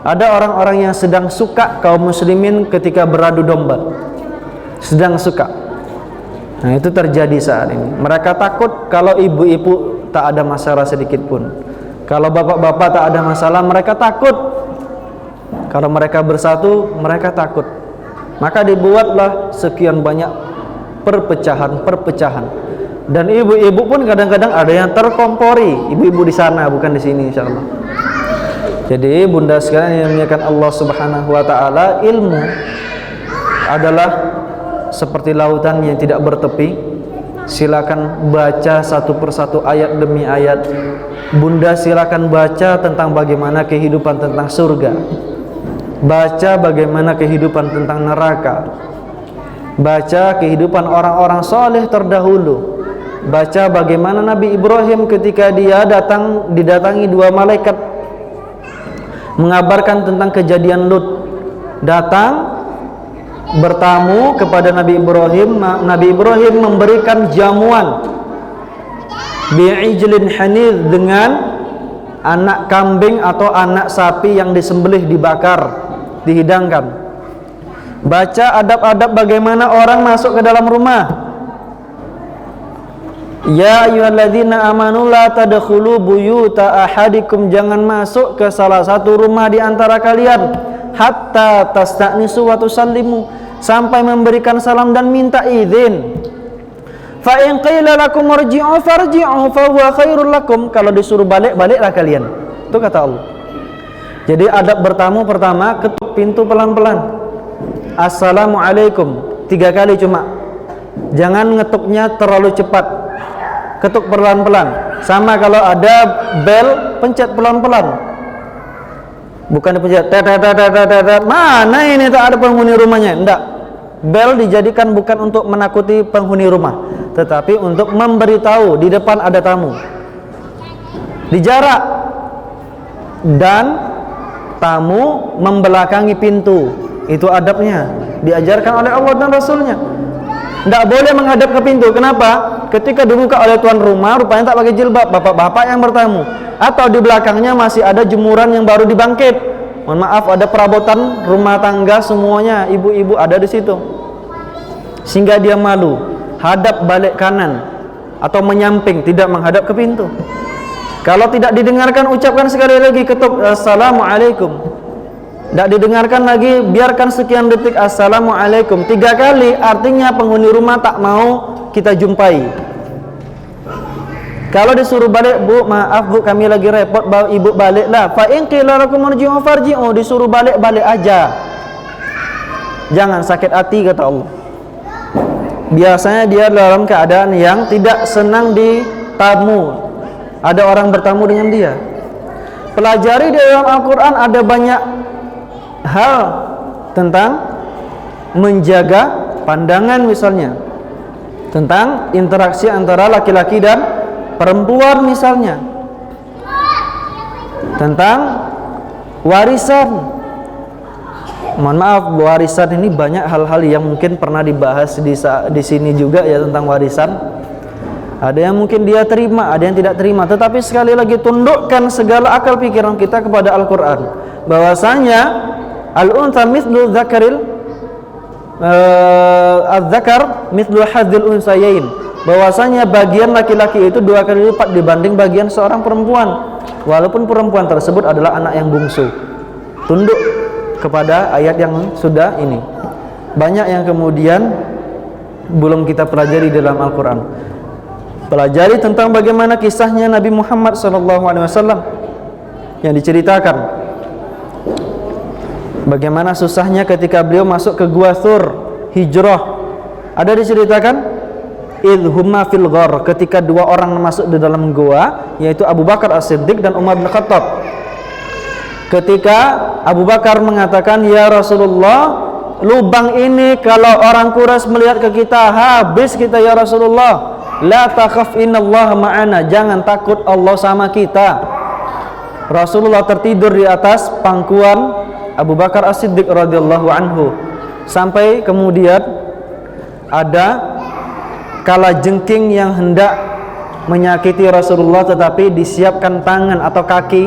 Ada orang-orang yang sedang suka kaum muslimin ketika beradu domba. Sedang suka. Nah, itu terjadi saat ini. Mereka takut kalau ibu-ibu tak ada masalah sedikit pun. Kalau bapak-bapak tak ada masalah, mereka takut. Kalau mereka bersatu, mereka takut. Maka dibuatlah sekian banyak perpecahan. Dan ibu-ibu pun kadang-kadang ada yang terkompori. Ibu-ibu di sana, bukan di sini, insyaallah. Jadi bunda sekalian yang dimuliakan Allah Subhanahu wa taala, ilmu adalah seperti lautan yang tidak bertepi. Silakan baca satu persatu ayat demi ayat. Bunda silakan baca tentang bagaimana kehidupan tentang surga. Baca bagaimana kehidupan tentang neraka. Baca kehidupan orang-orang soleh terdahulu. Baca bagaimana Nabi Ibrahim ketika dia didatangi dua malaikat mengabarkan tentang kejadian Lut. Datang bertamu kepada Nabi Ibrahim. Nabi Ibrahim memberikan jamuan bi'ijlin hanidh, dengan anak kambing atau anak sapi yang disembelih, dibakar, dihidangkan. Baca adab-adab bagaimana orang masuk ke dalam rumah. Ya ayyuhalladzina amanu la tadkhulu buyuta ahadikum, jangan masuk ke salah satu rumah di antara kalian hatta tasta'nisu wa tusallimu, sampai memberikan salam dan minta izin. Fa in qila lakum irji'u farji'u fa huwa khairul lakum, kalau disuruh balik, baliklah kalian. Itu kata Allah. Jadi adab bertamu pertama, ketuk pintu pelan-pelan. Assalamualaikum 3 kali cuma. Jangan ngetuknya terlalu cepat. Ketuk pelan-pelan. Sama kalau ada bel, pencet pelan-pelan. Bukan dipencet mana ini tak ada penghuni rumahnya. Enggak. Bel dijadikan bukan untuk menakuti penghuni rumah, tetapi untuk memberitahu di depan ada tamu. Dijarak. Dan tamu membelakangi pintu. Itu adabnya, diajarkan oleh Allah dan Rasulnya. Tidak boleh menghadap ke pintu. Kenapa? Ketika dibuka oleh tuan rumah, rupanya tak pakai jilbab, bapak-bapak yang bertamu, atau di belakangnya masih ada jemuran yang baru dibangkit. Mohon maaf, ada perabotan rumah tangga semuanya, ibu-ibu ada di situ, sehingga dia malu. Hadap balik kanan atau menyamping, tidak menghadap ke pintu. Kalau tidak didengarkan, ucapkan sekali lagi, ketuk Assalamualaikum. Tidak didengarkan lagi, biarkan sekian detik Assalamualaikum 3 kali, artinya penghuni rumah tak mau kita jumpai. Kalau disuruh balik, bu maaf bu kami lagi repot, bawa ibu baliklah. Fa in qila lakum irji'u farji'u, disuruh balik, balik aja. Jangan sakit hati, kata Allah. Biasanya dia dalam keadaan yang tidak senang ditamu, ada orang bertamu dengan dia. Pelajari di dalam Al-Quran ada banyak hal tentang menjaga pandangan, misalnya tentang interaksi antara laki-laki dan perempuan, misalnya tentang warisan. Mohon maaf, warisan ini banyak hal-hal yang mungkin pernah dibahas di sini juga ya, tentang warisan. Ada yang mungkin dia terima, ada yang tidak terima. Tetapi sekali lagi, tundukkan segala akal pikiran kita kepada Al-Quran, bahwasanya al-untha mithlu dzakaril az-zakar mithlu hadzil unsayain. bahwasanya bagian laki-laki itu 2 kali lipat dibanding bagian seorang perempuan, walaupun perempuan tersebut adalah anak yang bungsu. Tunduk kepada ayat yang sudah ini. Banyak yang kemudian belum kita pelajari dalam Al-Quran. Pelajari tentang bagaimana kisahnya Nabi Muhammad SAW yang diceritakan, bagaimana susahnya ketika beliau masuk ke Gua Thur, hijrah. Ada diceritakan idhumma fil ghar, ketika 2 orang masuk di dalam gua, yaitu Abu Bakar As-Siddiq dan Umar bin Khattab. Ketika Abu Bakar mengatakan, ya Rasulullah, lubang ini kalau orang Quraisy melihat ke kita, habis kita ya Rasulullah. La takhaf innallaha ma'ana, jangan takut, Allah sama kita. Rasulullah tertidur di atas pangkuan Abu Bakar As-Siddiq radhiyallahu anhu, sampai kemudian ada kala jengking yang hendak menyakiti Rasulullah, tetapi disiapkan tangan atau kaki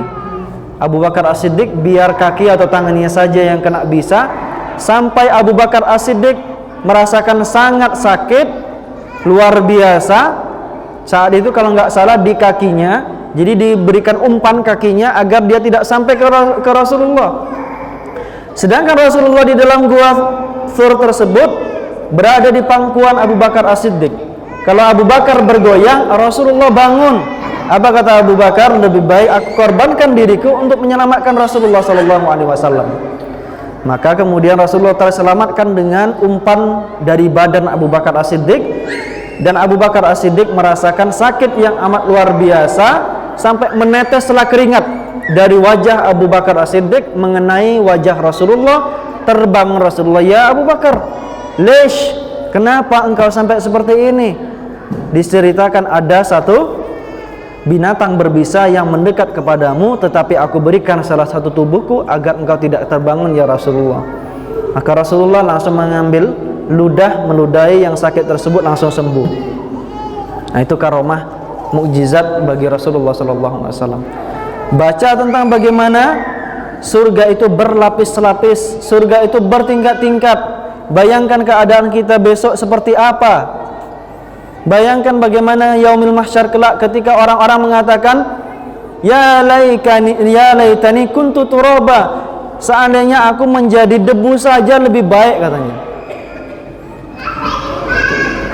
Abu Bakar As-Siddiq, biar kaki atau tangannya saja yang kena bisa, sampai Abu Bakar As-Siddiq merasakan sangat sakit luar biasa. Saat itu kalau nggak salah di kakinya, jadi diberikan umpan kakinya agar dia tidak sampai ke Rasulullah. Sedangkan Rasulullah di dalam Gua Thur tersebut berada di pangkuan Abu Bakar As-Siddiq. Kalau Abu Bakar bergoyang, Rasulullah bangun. Apa kata Abu Bakar? Lebih baik aku korbankan diriku untuk menyelamatkan Rasulullah SAW. Maka kemudian Rasulullah terselamatkan dengan umpan dari badan Abu Bakar As-Siddiq, dan Abu Bakar As-Siddiq merasakan sakit yang amat luar biasa sampai meneteslah keringat dari wajah Abu Bakar As-Siddiq mengenai wajah Rasulullah. Terbang Rasulullah, ya Abu Bakar, Leish, kenapa engkau sampai seperti ini? Diceritakan ada satu binatang berbisa yang mendekat kepadamu, tetapi aku berikan salah satu tubuhku agar engkau tidak terbangun ya Rasulullah. Maka Rasulullah langsung mengambil ludah meludahi yang sakit tersebut, langsung sembuh. Nah, itu karomah mukjizat bagi Rasulullah SAW. Baca tentang bagaimana surga itu berlapis-lapis, surga itu bertingkat-tingkat. Bayangkan keadaan kita besok seperti apa. Bayangkan bagaimana yaumil mahsyar kelak ketika orang-orang mengatakan, ya laitani kuntu turaba, seandainya aku menjadi debu saja lebih baik, katanya.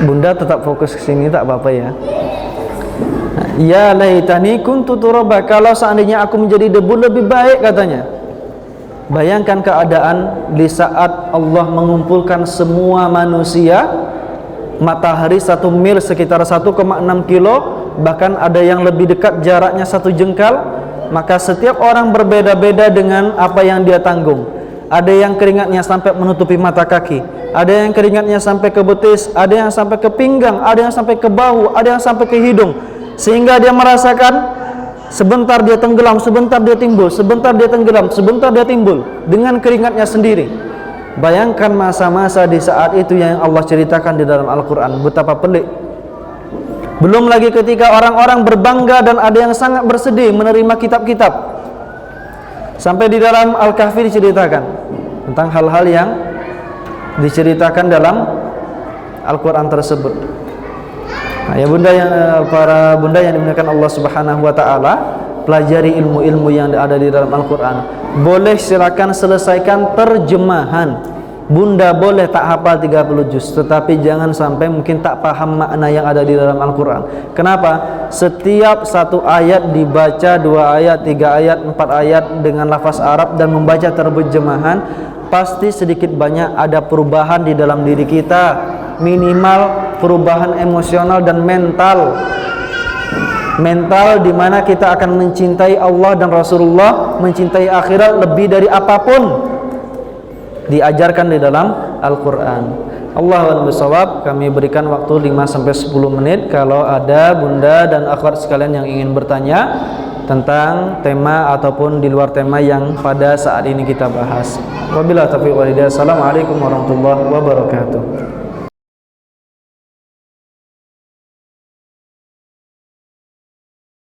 Bunda tetap fokus ke sini, tak apa-apa ya. Ya laitani kuntu turaba, kalau seandainya aku menjadi debu lebih baik, katanya. Bayangkan keadaan di saat Allah mengumpulkan semua manusia, matahari 1 mil sekitar 1,6 kilo, bahkan ada yang lebih dekat jaraknya 1 jengkal. Maka setiap orang berbeda-beda dengan apa yang dia tanggung. Ada yang keringatnya sampai menutupi mata kaki, ada yang keringatnya sampai ke betis, ada yang sampai ke pinggang, ada yang sampai ke bahu, ada yang sampai ke hidung, sehingga dia merasakan sebentar dia tenggelam, sebentar dia timbul, sebentar dia tenggelam, sebentar dia timbul dengan keringatnya sendiri. Bayangkan masa-masa di saat itu yang Allah ceritakan di dalam Al-Quran, betapa pelik. Belum lagi ketika orang-orang berbangga dan ada yang sangat bersedih menerima kitab-kitab. Sampai di dalam Al-Kahfi diceritakan tentang hal-hal yang diceritakan dalam Al-Quran tersebut. Nah, ya bunda yang para bunda yang dimuliakan Allah Subhanahu wa taala, pelajari ilmu-ilmu yang ada di dalam Al-Quran. Boleh silakan selesaikan terjemahan. Bunda boleh tak hafal 30 juz, tetapi jangan sampai mungkin tak paham makna yang ada di dalam Al-Quran. Kenapa? Setiap satu ayat dibaca 2 ayat, 3 ayat, 4 ayat dengan lafaz Arab dan membaca terjemahan, pasti sedikit banyak ada perubahan di dalam diri kita. Minimal perubahan emosional dan mental di mana kita akan mencintai Allah dan Rasulullah, mencintai akhirat lebih dari apapun diajarkan di dalam Al-Quran. Allahu a'lam bishawab. Kami berikan waktu 5-10 menit kalau ada bunda dan akhwat sekalian yang ingin bertanya tentang tema ataupun di luar tema yang pada saat ini kita bahas. Wabillahi taufiq wal hidayah. Assalamualaikum warahmatullahi wabarakatuh.